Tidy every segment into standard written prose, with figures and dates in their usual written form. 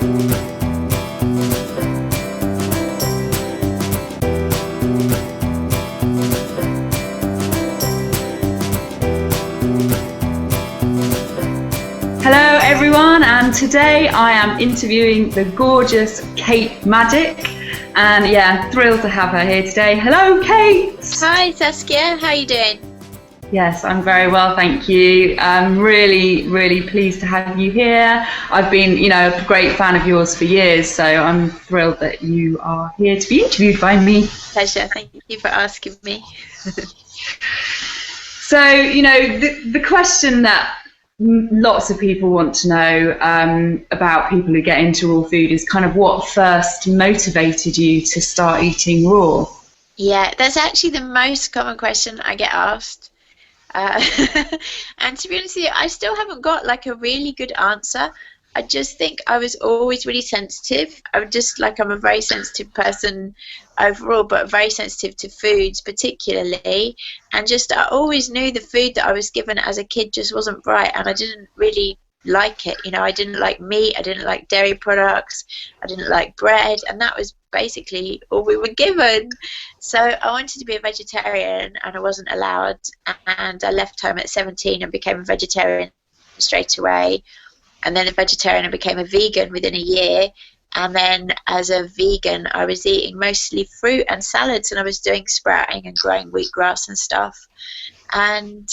Hello everyone, and today I am interviewing the gorgeous Kate Maddock, and yeah, thrilled to have her here today. Hello Kate! Hi Saskia, how are you doing? Yes, I'm very well, thank you. I'm really pleased to have you here. I've been, a great fan of yours for years, so I'm thrilled that you are here to be interviewed by me. Pleasure, thank you for asking me. So, the question that lots of people want to know about people who get into raw food is kind of what first motivated you to start eating raw? Yeah, that's actually the most common question I get asked. And to be honest with you, I still haven't got like a really good answer. I just think I was always really sensitive. I'm a very sensitive person overall, but very sensitive to foods particularly. And I always knew the food that I was given as a kid just wasn't right, and I didn't really like it. I didn't like meat, I didn't like dairy products, I didn't like bread, and that was basically all we were given. So I wanted to be a vegetarian, and I wasn't allowed. And I left home at 17 and became a vegetarian straight away. And then a vegetarian and became a vegan within a year. And then as a vegan, I was eating mostly fruit and salads, and I was doing sprouting and growing wheatgrass and stuff. And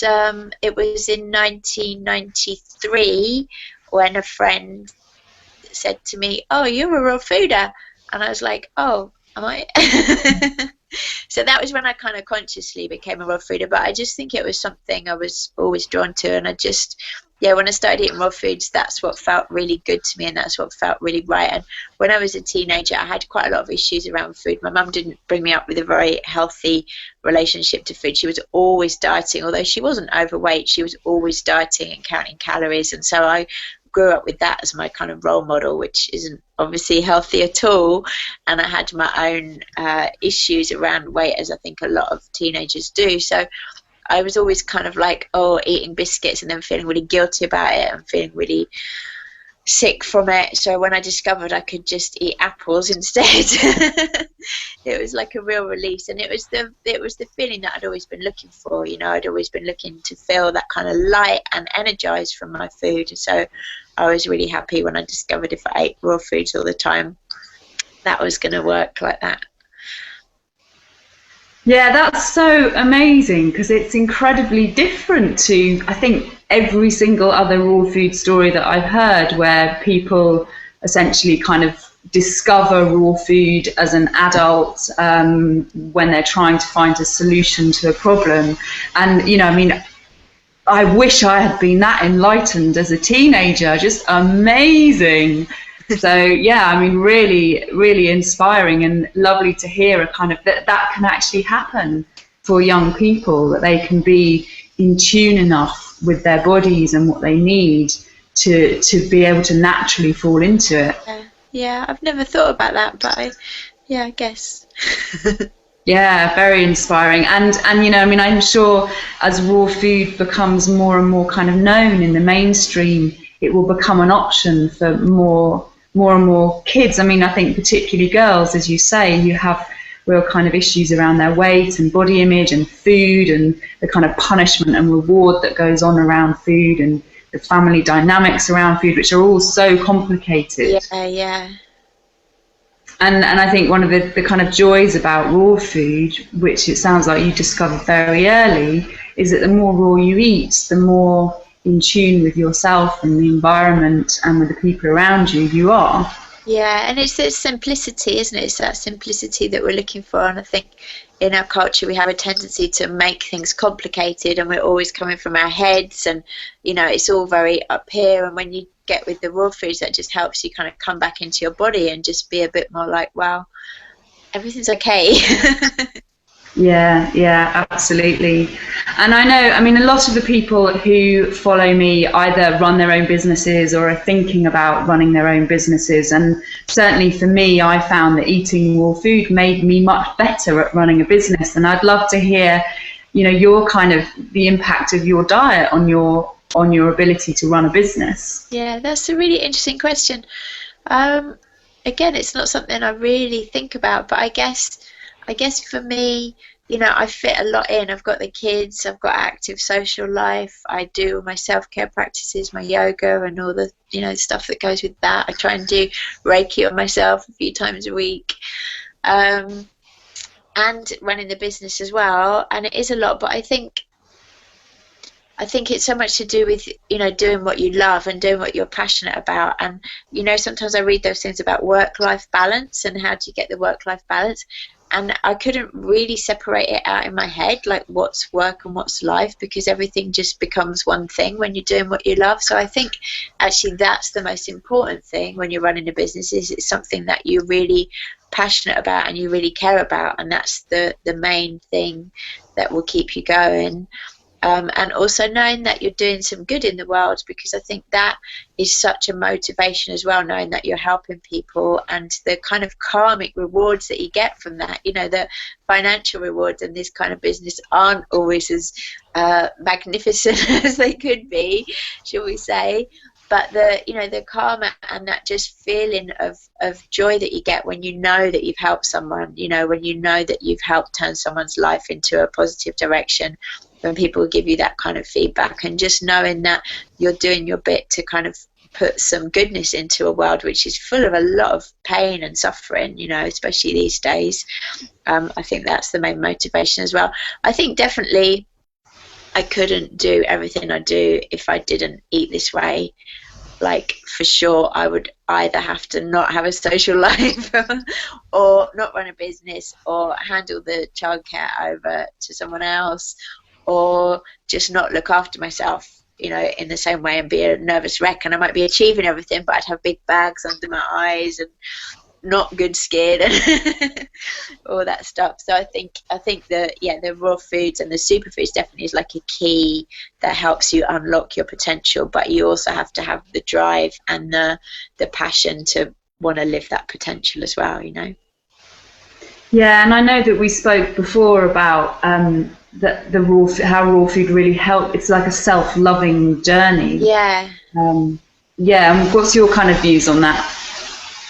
it was in 1993 when a friend said to me, "Oh, you're a raw fooder." And I was like, "Oh, am I?" So that was when I kind of consciously became a raw fooder. But I just think it was something I was always drawn to. And when I started eating raw foods, that's what felt really good to me, and that's what felt really right. And when I was a teenager, I had quite a lot of issues around food. My mum didn't bring me up with a very healthy relationship to food. She was always dieting. Although she wasn't overweight, she was always dieting and counting calories. And so I grew up with that as my kind of role model, which isn't obviously healthy at all. And I had my own issues around weight, as I think a lot of teenagers do. So I was always kind of like, eating biscuits and then feeling really guilty about it and feeling really sick from it. So when I discovered I could just eat apples instead, it was like a real release. And it was the feeling that I'd always been looking for. I'd always been looking to feel that kind of light and energized from my food. So I was really happy when I discovered if I ate raw foods all the time, that was going to work like that. Yeah, that's so amazing, because it's incredibly different to, I think, every single other raw food story that I've heard, where people essentially kind of discover raw food as an adult when they're trying to find a solution to a problem. And, I wish I had been that enlightened as a teenager. Just amazing. So yeah, really inspiring, and lovely to hear a kind of that can actually happen for young people, that they can be in tune enough with their bodies and what they need to be able to naturally fall into it. Yeah, I've never thought about that, but I guess. Yeah, very inspiring. And I'm sure as raw food becomes more and more kind of known in the mainstream, it will become an option for more and more kids. I think particularly girls, as you say, who have real kind of issues around their weight and body image and food, and the kind of punishment and reward that goes on around food, and the family dynamics around food, which are all so complicated. Yeah. And I think one of the kind of joys about raw food, which it sounds like you discovered very early, is that the more raw you eat, the more in tune with yourself and the environment and with the people around you are. Yeah, and it's this simplicity, isn't it? It's that simplicity that we're looking for. And I think in our culture we have a tendency to make things complicated, and we're always coming from our heads, and it's all very up here. And when you get with the raw foods, that just helps you kind of come back into your body and just be a bit more like, wow, everything's okay. Yeah, absolutely. And I know, a lot of the people who follow me either run their own businesses or are thinking about running their own businesses. And certainly for me, I found that eating raw food made me much better at running a business. And I'd love to hear, your kind of the impact of your diet on your ability to run a business. Yeah, that's a really interesting question. Um, Again, it's not something I really think about, but I guess for me, you know, I fit a lot in. I've got the kids, I've got active social life, I do my self-care practices, my yoga and all the, you know, stuff that goes with that. I try and do Reiki on myself a few times a week. Um, and running the business as well, and it is a lot, but I think it's so much to do with, you know, doing what you love and doing what you're passionate about. And, you know, sometimes I read those things about work-life balance and how do you get the work-life balance. And I couldn't really separate it out in my head, like what's work and what's life, because everything just becomes one thing when you're doing what you love. So I think actually that's the most important thing when you're running a business, is it's something that you're really passionate about and you really care about. And that's the main thing that will keep you going. And also knowing that you're doing some good in the world, because I think that is such a motivation as well, knowing that you're helping people and the kind of karmic rewards that you get from that. You know, the financial rewards in this kind of business aren't always as magnificent as they could be, shall we say. But the, you know, the karma and that just feeling of joy that you get when you know that you've helped someone, you know, when you know that you've helped turn someone's life into a positive direction, when people give you that kind of feedback, and just knowing that you're doing your bit to kind of put some goodness into a world which is full of a lot of pain and suffering, you know, especially these days. I think that's the main motivation as well. I think definitely I couldn't do everything I do if I didn't eat this way. Like, for sure, I would either have to not have a social life or not run a business or handle the childcare over to someone else, or just not look after myself, you know, in the same way, and be a nervous wreck. And I might be achieving everything, but I'd have big bags under my eyes and not good skin and all that stuff. So I think the raw foods and the superfoods definitely is like a key that helps you unlock your potential, but you also have to have the drive and the passion to want to live that potential as well, you know. Yeah, and I know that we spoke before about the how raw food really help. It's like a self-loving journey. Yeah. Yeah, and what's your kind of views on that?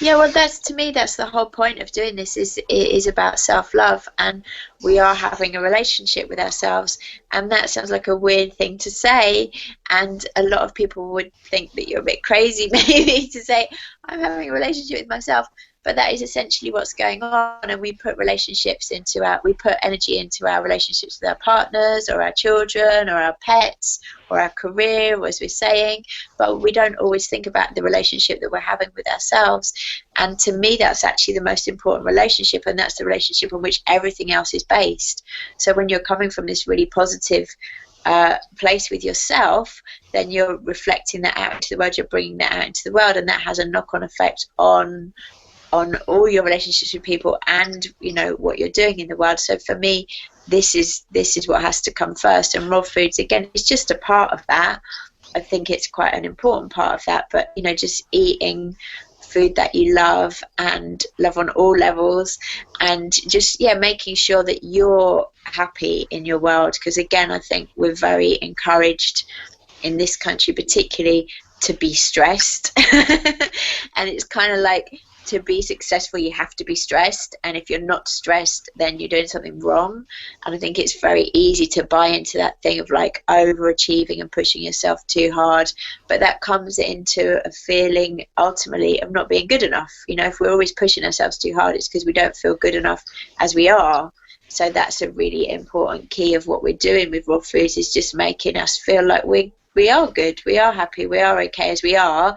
Yeah, well, that's, to me, that's the whole point of doing this. It is about self-love, and we are having a relationship with ourselves. And that sounds like a weird thing to say, and a lot of people would think that you're a bit crazy, maybe, to say I'm having a relationship with myself. But that is essentially what's going on, and we put we put energy into our relationships with our partners or our children or our pets or our career, as we're saying, but we don't always think about the relationship that we're having with ourselves. And to me, that's actually the most important relationship, and that's the relationship on which everything else is based. So when you're coming from this really positive place with yourself, then you're reflecting that out into the world, you're bringing that out into the world, and that has a knock-on effect on all your relationships with people and, you know, what you're doing in the world. So for me, this is what has to come first, and raw foods, again, is just a part of that. I think it's quite an important part of that, but, you know, just eating food that you love and love on all levels, and just making sure that you're happy in your world, because again, I think we're very encouraged in this country particularly to be stressed and it's kind of like, to be successful you have to be stressed, and if you're not stressed then you're doing something wrong. And I think it's very easy to buy into that thing of like overachieving and pushing yourself too hard, but that comes into a feeling ultimately of not being good enough. You know, if we're always pushing ourselves too hard, it's because we don't feel good enough as we are. So that's a really important key of what we're doing with raw foods, is just making us feel like we are good, we are happy, we are okay as we are.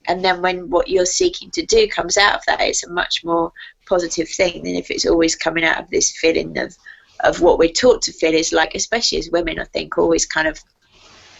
And then when what you're seeking to do comes out of that, it's a much more positive thing than if it's always coming out of this feeling of what we're taught to feel is like, especially as women, I think, always kind of,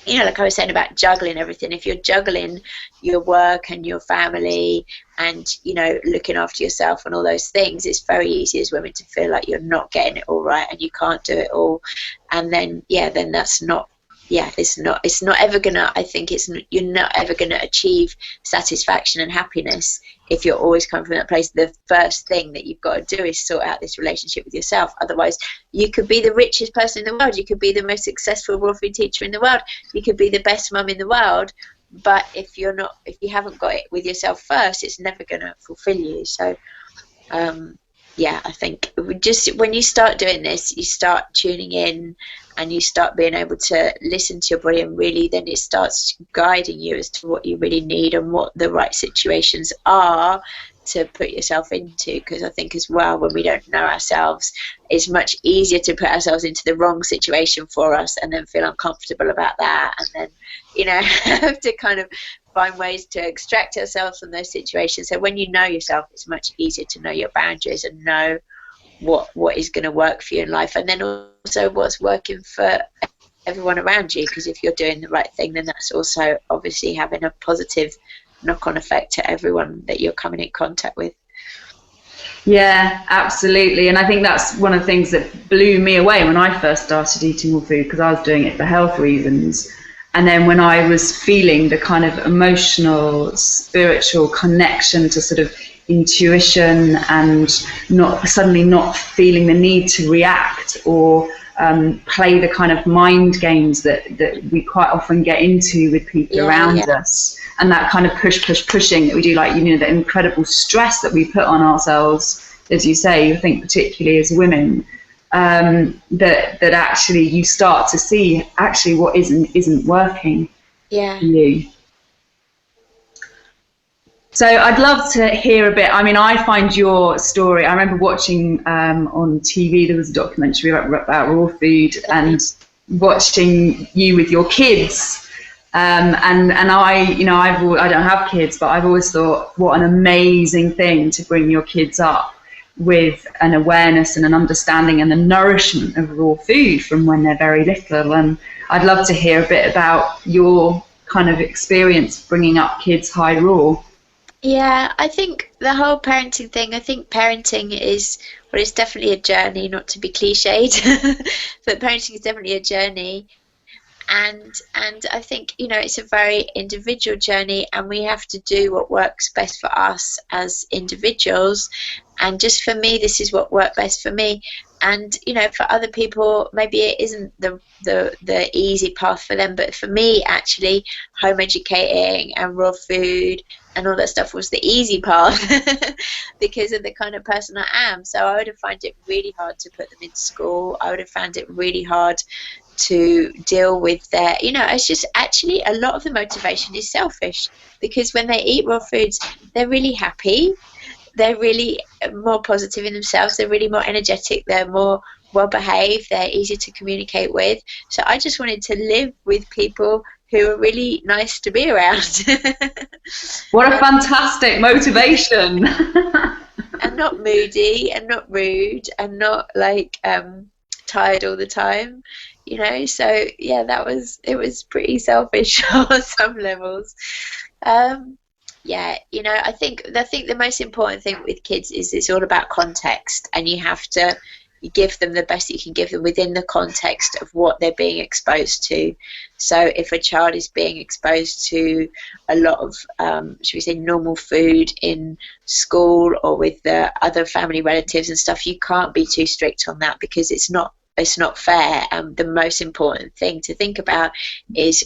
you know, like I was saying about juggling everything. If you're juggling your work and your family and, you know, looking after yourself and all those things, it's very easy as women to feel like you're not getting it all right and you can't do it all. And then, then that's not, it's not ever gonna, I think you're not ever gonna achieve satisfaction and happiness if you're always coming from that place. The first thing that you've got to do is sort out this relationship with yourself. Otherwise, you could be the richest person in the world, you could be the most successful raw food teacher in the world, you could be the best mum in the world, but if you haven't got it with yourself first, it's never going to fulfill you. So yeah, I think just when you start doing this, you start tuning in and you start being able to listen to your body, and really then it starts guiding you as to what you really need and what the right situations are to put yourself into. Because I think as well, when we don't know ourselves, it's much easier to put ourselves into the wrong situation for us and then feel uncomfortable about that, and then, you know, have to kind of find ways to extract ourselves from those situations. So when you know yourself, it's much easier to know your boundaries and know what is going to work for you in life, and then also what's working for everyone around you. Because if you're doing the right thing, then that's also obviously having a positive knock-on effect to everyone that you're coming in contact with. Yeah, absolutely. And I think that's one of the things that blew me away when I first started eating more food, because I was doing it for health reasons. And then when I was feeling the kind of emotional, spiritual connection to sort of intuition, and not feeling the need to react or play the kind of mind games that we quite often get into with people around us, and that kind of pushing that we do, like, you know, the incredible stress that we put on ourselves, as you say, I think particularly as women, that actually you start to see actually what isn't working for you. So I'd love to hear a bit. I mean, I find your story, I remember watching on TV, there was a documentary about raw food, and watching you with your kids. And I, you know, I don't have kids, but I've always thought what an amazing thing to bring your kids up with an awareness and an understanding and the nourishment of raw food from when they're very little. And I'd love to hear a bit about your kind of experience bringing up kids high raw. Yeah, I think the whole parenting thing, I think parenting is, well, it's definitely a journey, not to be cliched, but parenting is definitely a journey. And I think, you know, it's a very individual journey, and we have to do what works best for us as individuals. And just for me, this is what worked best for me. And, you know, for other people, maybe it isn't the easy path for them. But for me, actually, home educating and raw food and all that stuff was the easy path because of the kind of person I am. So I would have found it really hard to put them in school. I would have found it really hard to deal with their, you know, it's just actually a lot of the motivation is selfish, because when they eat raw foods, they're really happy. They're really more positive in themselves. They're really more energetic. They're more well behaved. They're easier to communicate with. So I just wanted to live with people who are really nice to be around. What a fantastic motivation. And not moody and not rude and not like tired all the time, you know. So yeah, it was pretty selfish on some levels. Yeah, you know, I think the most important thing with kids is it's all about context, and you have to give them the best you can give them within the context of what they're being exposed to. So if a child is being exposed to a lot of, should we say, normal food in school or with the other family relatives and stuff, you can't be too strict on that, because it's not fair. The most important thing to think about is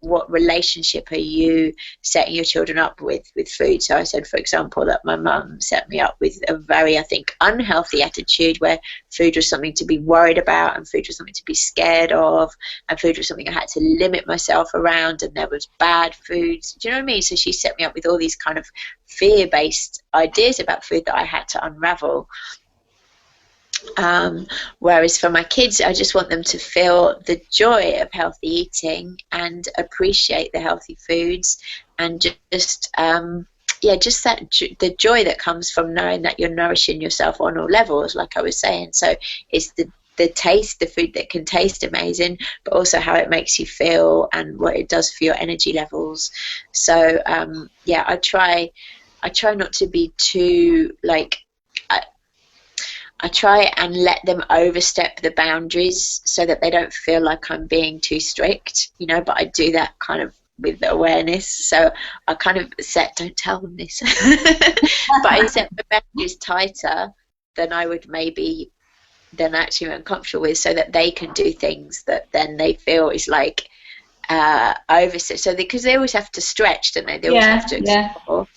what relationship are you setting your children up with food. So I said, for example, that my mum set me up with a very, I think, unhealthy attitude where food was something to be worried about, and food was something to be scared of, and food was something I had to limit myself around, and there was bad foods. Do you know what I mean? So she set me up with all these kind of fear-based ideas about food that I had to unravel. Whereas for my kids, I just want them to feel the joy of healthy eating and appreciate the healthy foods, and just the joy that comes from knowing that you're nourishing yourself on all levels, like I was saying. So it's the taste, the food that can taste amazing, but also how it makes you feel and what it does for your energy levels. So yeah, I try not to be too like. I try and let them overstep the boundaries so that they don't feel like I'm being too strict, you know, but I do that kind of with awareness. So I kind of don't tell them this, but I set the boundaries tighter than I would maybe then actually uncomfortable with, so that they can do things that then they feel is like so because they always have to stretch, don't they? They always have to explore.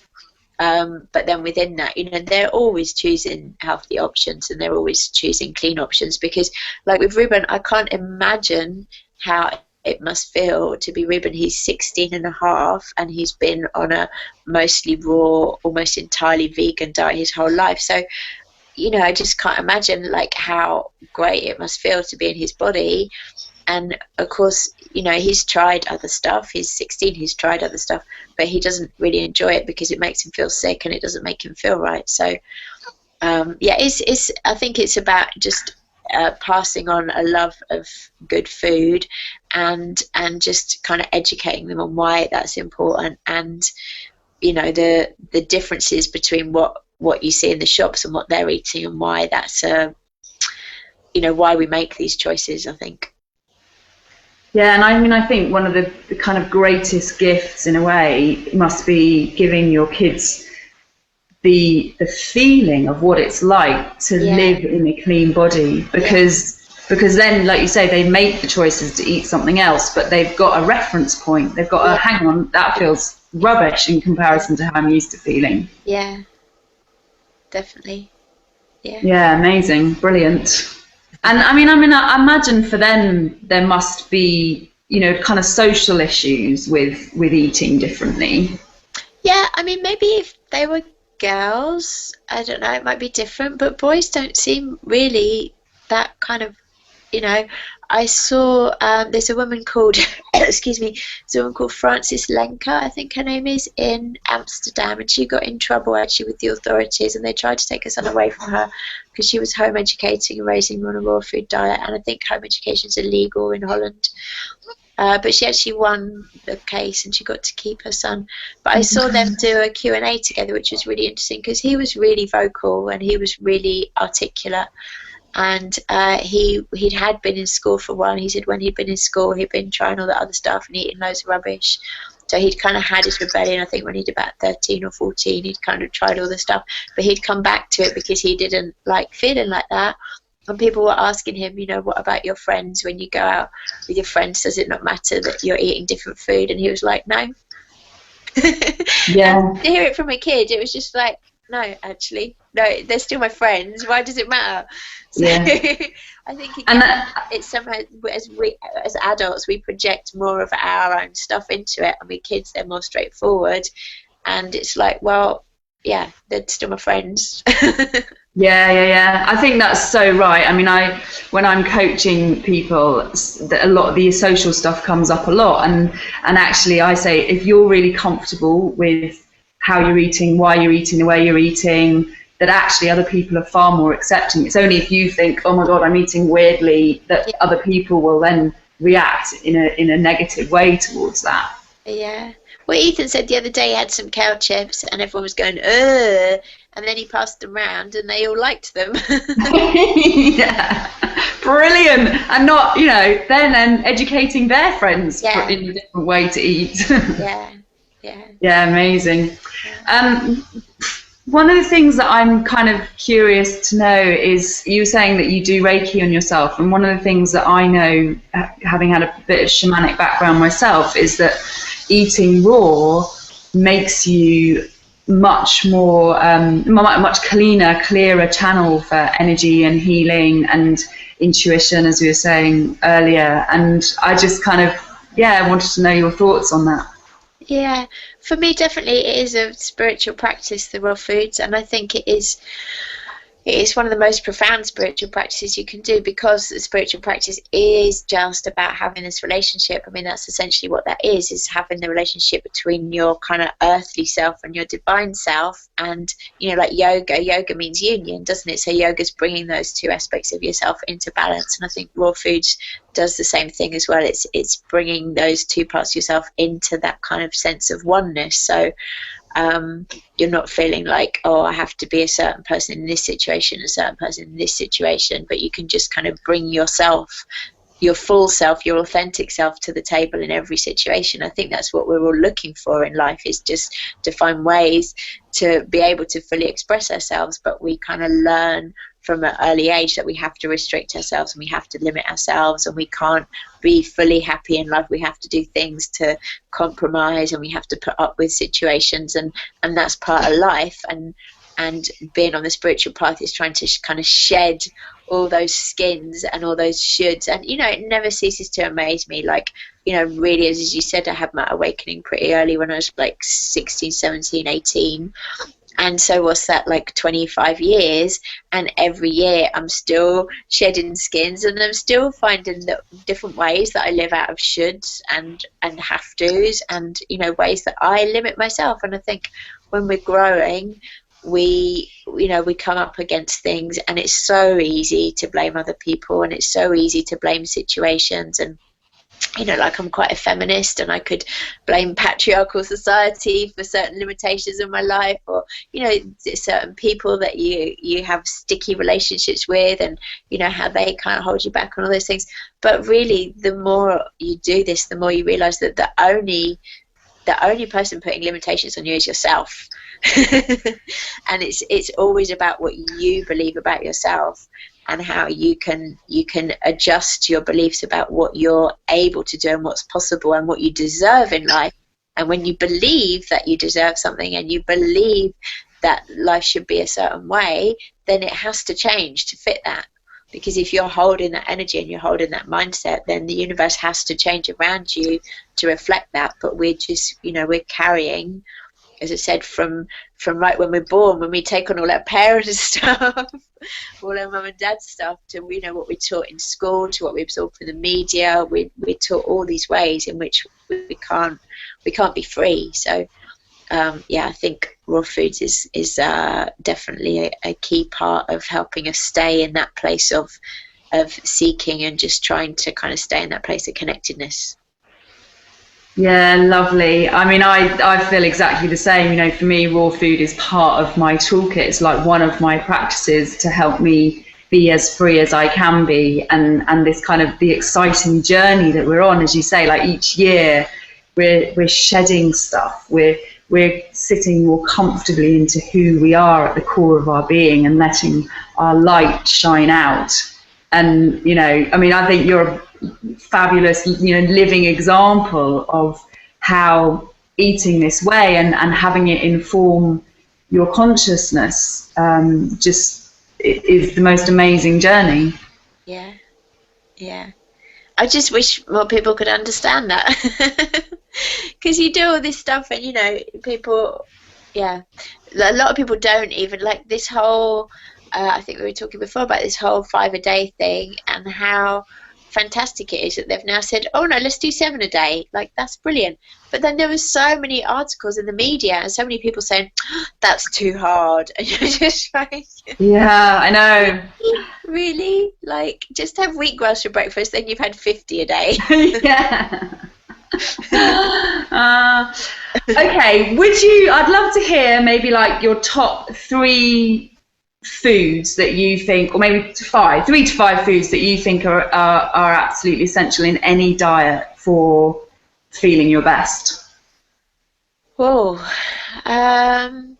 But then within that, they're always choosing healthy options, and they're always choosing clean options, because like with Ruben, I can't imagine how it must feel to be Ruben. He's 16 and a half, and he's been on a mostly raw, almost entirely vegan diet his whole life. So, I just can't imagine like how great it must feel to be in his body. And of course, he's tried other stuff. He's 16, he's tried other stuff, but he doesn't really enjoy it because it makes him feel sick and it doesn't make him feel right. So, I think it's about just passing on a love of good food, and just kind of educating them on why that's important, and the differences between what you see in the shops and what they're eating, and why that's why we make these choices, I think. Yeah, and I think one of the kind of greatest gifts in a way must be giving your kids the feeling of what it's like to live in a clean body, because then, like you say, they make the choices to eat something else, but they've got a reference point. They've got a hang on, that feels rubbish in comparison to how I'm used to feeling. Yeah, definitely. Yeah, amazing, brilliant. And I imagine for them there must be, kind of social issues with eating differently. Yeah, maybe if they were girls, I don't know, it might be different, but boys don't seem really that kind of, I saw there's a woman called excuse me, there's a woman called Frances Lenker, I think her name is, in Amsterdam, and she got in trouble actually with the authorities, and they tried to take her son away from her because she was home educating and raising him on a raw food diet, and I think home education is illegal in Holland. But she actually won the case and she got to keep her son. But I saw them do a Q&A together, which was really interesting because he was really vocal and he was really articulate. And he'd had been in school for a while. He said when he'd been in school, he'd been trying all that other stuff and eating loads of rubbish. So he'd kind of had his rebellion. I think when he'd about 13 or 14, he'd kind of tried all the stuff. But he'd come back to it because he didn't like feeling like that. And people were asking him, what about your friends? When you go out with your friends, does it not matter that you're eating different food? And he was like, no. Yeah. And to hear it from a kid, it was just like, no, actually, no, they're still my friends. Why does it matter? So yeah. I think again, it's somehow as adults we project more of our own stuff into it, and with kids they're more straightforward. And it's like, well, yeah, they're still my friends. Yeah. I think that's so right. When I'm coaching people, a lot of the social stuff comes up a lot, and actually I say, if you're really comfortable with how you're eating, why you're eating the way you're eating, that actually other people are far more accepting. It's only if you think, oh my God, I'm eating weirdly, that other people will then react in a negative way towards that. Yeah. Well, Ethan said the other day he had some cow chips and everyone was going, ugh, and then he passed them around and they all liked them. Yeah, brilliant. And not, they're then educating their friends in a different way to eat. Yeah, amazing. One of the things that I'm kind of curious to know is, you were saying that you do Reiki on yourself, and one of the things that I know, having had a bit of shamanic background myself, is that eating raw makes you much more, much clearer channel for energy and healing and intuition, as we were saying earlier. And I just kind of, wanted to know your thoughts on that. Yeah, for me, definitely it is a spiritual practice, the raw foods, and I think it is one of the most profound spiritual practices you can do, because the spiritual practice is just about having this relationship. That's essentially what that is having the relationship between your kind of earthly self and your divine self. And, like yoga means union, doesn't it? So yoga's bringing those two aspects of yourself into balance. And I think raw foods does the same thing as well. It's bringing those two parts of yourself into that kind of sense of oneness. So you're not feeling like, oh, I have to be a certain person in this situation, a certain person in this situation, but you can just kind of bring yourself, your full self, your authentic self to the table in every situation. I think that's what we're all looking for in life, is just to find ways to be able to fully express ourselves. But we kind of learn from an early age that we have to restrict ourselves and we have to limit ourselves, and we can't be fully happy in life. We have to do things to compromise, and we have to put up with situations, and that's part of life. And being on the spiritual path is trying to kind of shed all those skins and all those shoulds. And, you know, it never ceases to amaze me. Like, you know, really, as you said, I had my awakening pretty early when I was like 16, 17, 18. And so what's that, like 25 years? And every year I'm still shedding skins, and I'm still finding the different ways that I live out of shoulds and have to's, and, you know, ways that I limit myself. And I think when we're growing, we come up against things, and it's so easy to blame other people, and it's so easy to blame situations. And, you know, like, I'm quite a feminist, and I could blame patriarchal society for certain limitations in my life, or, you know, certain people that you have sticky relationships with, and, you know, how they kind of hold you back on all those things. But really, the more you do this, the more you realize that the only person putting limitations on you is yourself. And it's always about what you believe about yourself, and how you can adjust your beliefs about what you're able to do and what's possible and what you deserve in life. And when you believe that you deserve something, and you believe that life should be a certain way, then it has to change to fit that. Because if you're holding that energy and you're holding that mindset, then the universe has to change around you to reflect that. But we're just, you know, we're carrying, as I said, from right when we're born, when we take on all our parents' stuff, all our mum and dad's stuff, to, you know, what we're taught in school, to what we absorb from the media. We're taught all these ways in which we can't be free. So yeah, I think raw foods is definitely a key part of helping us stay in that place of seeking, and just trying to kind of stay in that place of connectedness. Yeah, lovely. I mean, I feel exactly the same. You know, for me, raw food is part of my toolkit. It's like one of my practices to help me be as free as I can be. And this kind of the exciting journey that we're on, as you say, like each year we're shedding stuff. We're sitting more comfortably into who we are at the core of our being, and letting our light shine out. And, you know, I mean, I think you're a fabulous, you know, living example of how eating this way and having it inform your consciousness just is the most amazing journey. Yeah. I just wish more people could understand that. Because you do all this stuff, and, you know, people, yeah, a lot of people don't even, like, this whole, I think we were talking before about this whole 5 a day thing, and how fantastic it is that they've now said, oh no, let's do 7 a day. Like, that's brilliant. But then there were so many articles in the media, and so many people saying, oh, that's too hard. And you're just like, yeah, I know. Really? Like, just have wheatgrass for breakfast, then you've had 50 a day. Yeah. Okay, I'd love to hear maybe like your top 3 foods that you think, or maybe 3 to 5 foods that you think are absolutely essential in any diet for feeling your best. Whoa. Well,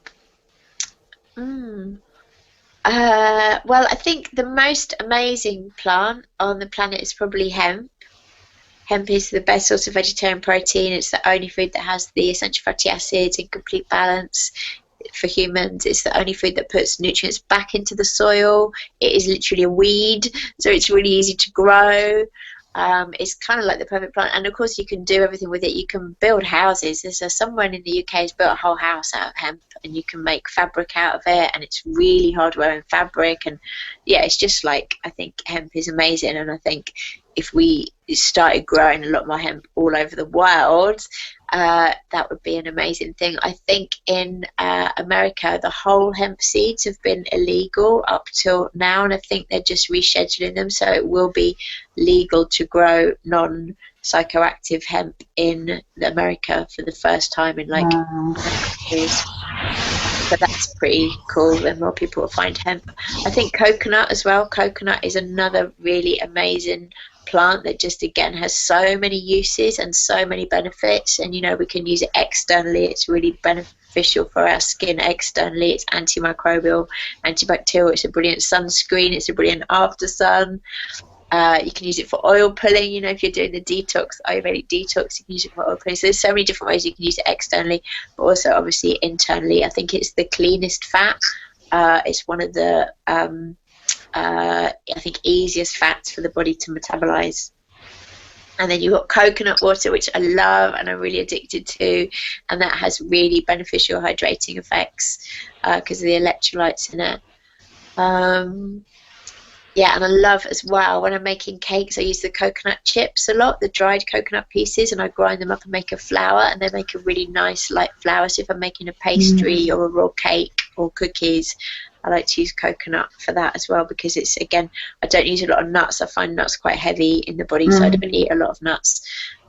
I think the most amazing plant on the planet is probably hemp. Hemp is the best source of vegetarian protein. It's the only food that has the essential fatty acids in complete balance for humans. It's the only food that puts nutrients back into the soil. It is literally a weed, so it's really easy to grow. It's kind of like the perfect plant, and of course you can do everything with it. You can build houses. There's someone in the UK who's built a whole house out of hemp, and you can make fabric out of it, and it's really hard wearing fabric. And yeah, it's just like, I think hemp is amazing, and I think if we started growing a lot more hemp all over the world, that would be an amazing thing. I think in America, the whole hemp seeds have been illegal up till now, and I think they're just rescheduling them, so it will be legal to grow non-psychoactive hemp in America for the first time in like years. So that's pretty cool. Then more people will find hemp. I think coconut as well. Coconut is another really amazing plant that just, again, has so many uses and so many benefits. And, you know, we can use it externally. It's really beneficial for our skin externally. It's antimicrobial, antibacterial. It's a brilliant sunscreen. It's a brilliant after sun. You can use it for oil pulling, you know, if you're doing the detox, Ayurvedic detox, you can use it for oil pulling. So there's so many different ways you can use it externally, but also obviously internally. I think it's the cleanest fat. It's one of the, I think, easiest fats for the body to metabolize. And then you've got coconut water, which I love and I'm really addicted to, and that has really beneficial hydrating effects because of the electrolytes in it. Yeah, and I love as well, when I'm making cakes, I use the coconut chips a lot, the dried coconut pieces, and I grind them up and make a flour, and they make a really nice light flour. So if I'm making a pastry or a raw cake or cookies, I like to use coconut for that as well, because it's, again, I don't use a lot of nuts. I find nuts quite heavy in the body, so I don't eat a lot of nuts.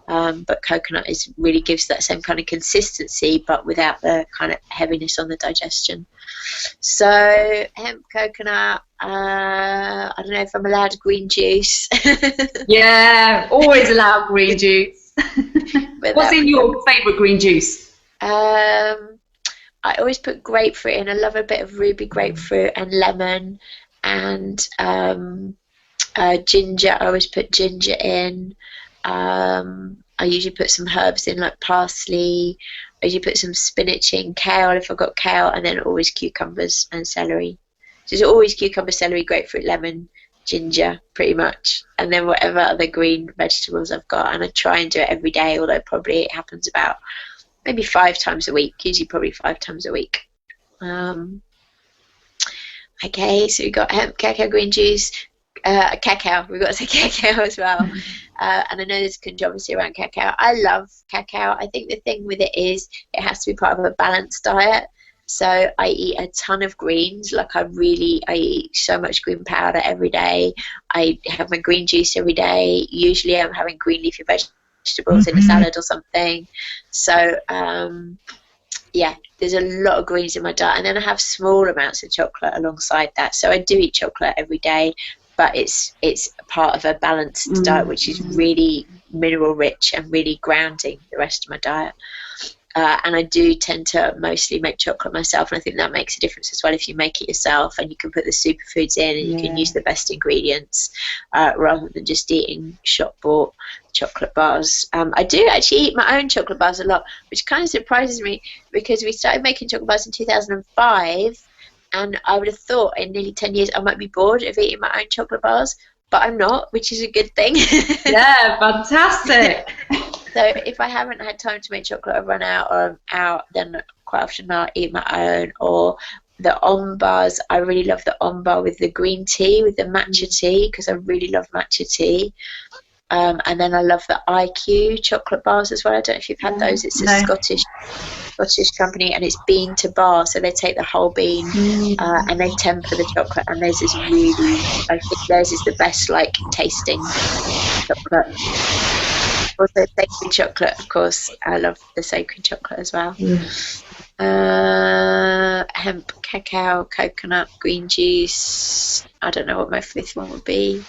But coconut really gives that same kind of consistency, but without the kind of heaviness on the digestion. So hemp, coconut, I don't know if I'm allowed green juice. Yeah, always allow green juice. What's in your favourite green juice? I always put grapefruit in. I love a bit of ruby grapefruit and lemon, and ginger. I always put ginger in. I usually put some herbs in, like parsley. I usually put some spinach in, kale if I've got kale, and then always cucumbers and celery. So it's always cucumber, celery, grapefruit, lemon, ginger, pretty much, and then whatever other green vegetables I've got. And I try and do it every day, although probably it happens about maybe 5 times a week, usually probably 5 times a week. Okay, so we've got hemp, cacao, green juice, cacao. We've got to say cacao as well. And I know there's controversy around cacao. I love cacao. I think the thing with it is it has to be part of a balanced diet. So I eat a ton of greens. Like I eat so much green powder every day. I have my green juice every day. Usually I'm having green leafy vegetables in a salad or something. So yeah, there's a lot of greens in my diet. And then I have small amounts of chocolate alongside that. So I do eat chocolate every day, but it's part of a balanced diet, which is really mineral rich and really grounding the rest of my diet. And I do tend to mostly make chocolate myself, and I think that makes a difference as well if you make it yourself and you can put the superfoods in and you can use the best ingredients rather than just eating shop-bought chocolate bars. I do actually eat my own chocolate bars a lot, which kind of surprises me because we started making chocolate bars in 2005, and I would have thought in nearly 10 years I might be bored of eating my own chocolate bars, but I'm not, which is a good thing. Yeah, fantastic. So if I haven't had time to make chocolate, I've run out or I'm out, then quite often I'll eat my own. Or the on bars, I really love the on bar with the green tea, with the matcha tea, because I really love matcha tea. And then I love the IQ chocolate bars as well. I don't know if you've had those. It's a Scottish company, and it's bean to bar, so they take the whole bean and they temper the chocolate, and theirs is really, I think theirs is the best like tasting chocolate. Also sacred chocolate, of course. I love the sacred chocolate as well. Hemp, cacao, coconut, green juice. I don't know what my 5th one would be.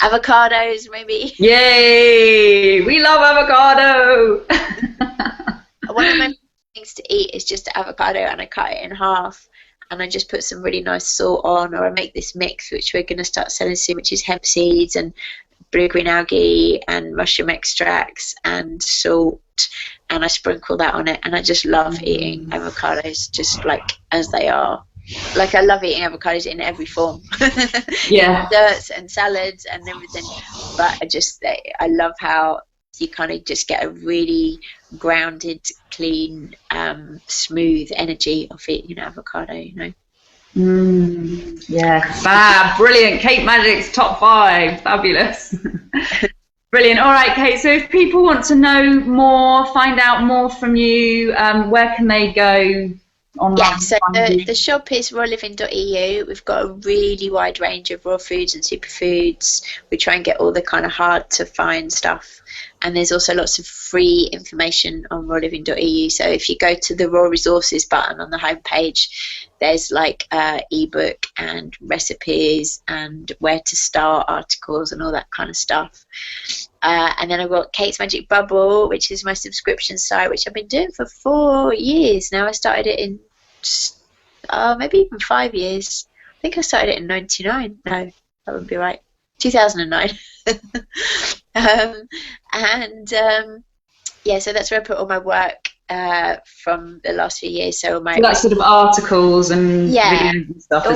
Avocados, maybe. Yay! We love avocado. One of my things to eat is just avocado, and I cut it in half, and I just put some really nice salt on, or I make this mix which we're going to start selling soon, which is hemp seeds and blue-green algae and mushroom extracts and salt, and I sprinkle that on it, and I just love eating avocados just like as they are. Like I love eating avocados in every form. Yeah. Desserts and salads and everything, but I love how you kind of just get a really grounded, clean, smooth energy of eating avocado, you know. Yeah, fab, brilliant. Kate Magic's top 5, fabulous. Brilliant. All right, Kate, so if people want to know more, find out more from you, where can they go online? Yeah, so the shop is rawliving.eu. We've got a really wide range of raw foods and superfoods. We try and get all the kind of hard to find stuff And there's also lots of free information on rawliving.eu. So if you go to the raw resources button on the homepage, there's like ebook and recipes and where to start articles and all that kind of stuff. And then I've got Kate's Magic Bubble, which is my subscription site, which I've been doing for 4 years now. I started it in maybe even 5 years. I think I started it in 99. No, that wouldn't be right. 2009. Yeah, so that's where I put all my work from the last few years. So that's sort of articles and videos and stuff,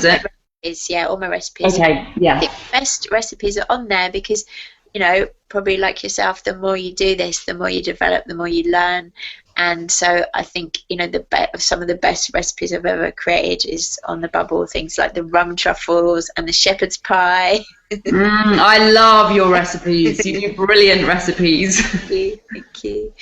is it? All my recipes. Okay, yeah. The best recipes are on there because, you know, probably like yourself, the more you do this, the more you develop, the more you learn. And so I think, you know, some of the best recipes I've ever created is on the bubble. Things like the rum truffles and the shepherd's pie. I love your recipes. You do brilliant recipes. Thank you.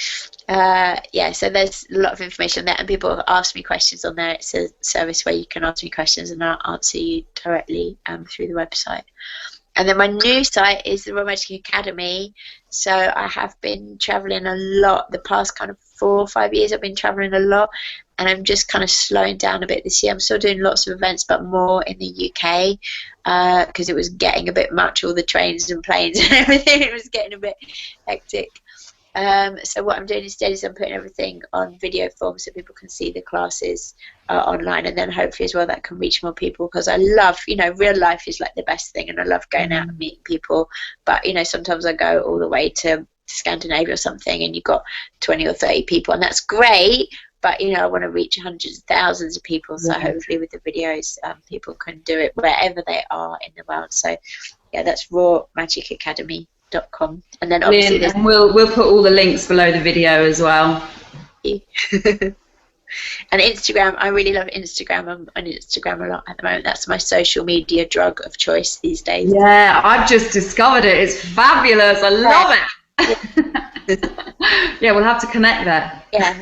Yeah, so there's a lot of information there, and people ask me questions on there. It's a service where you can ask me questions and I'll answer you directly through the website. And then my new site is the Raw Magic Academy. So I have been traveling a lot the past kind of 4 or 5 years. I've been traveling a lot, and I'm just kind of slowing down a bit this year. I'm still doing lots of events, but more in the UK because it was getting a bit much, all the trains and planes and everything. It was getting a bit hectic. So what I'm doing instead is I'm putting everything on video form so people can see the classes online, and then hopefully as well that can reach more people, because I love, you know, real life is like the best thing, and I love going out and meeting people. But, you know, sometimes I go all the way to Scandinavia or something and you've got 20 or 30 people, and that's great, but, you know, I want to reach hundreds of thousands of people. So hopefully with the videos people can do it wherever they are in the world. So yeah, that's rawmagicacademy.com. And then obviously and we'll put all the links below the video as well. And Instagram, I really love Instagram. I'm on Instagram a lot at the moment. That's my social media drug of choice these days. Yeah, I've just discovered it. It's fabulous. I love it. Yeah, we'll have to connect there. Yeah.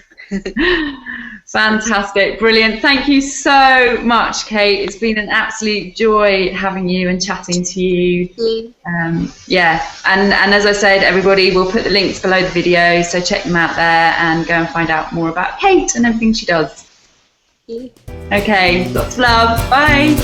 Fantastic, brilliant. Thank you so much, Kate. It's been an absolute joy having you and chatting to you. Yeah, and as I said, everybody, we'll put the links below the video, so check them out there and go and find out more about Kate and everything she does. Okay, lots of love. Bye.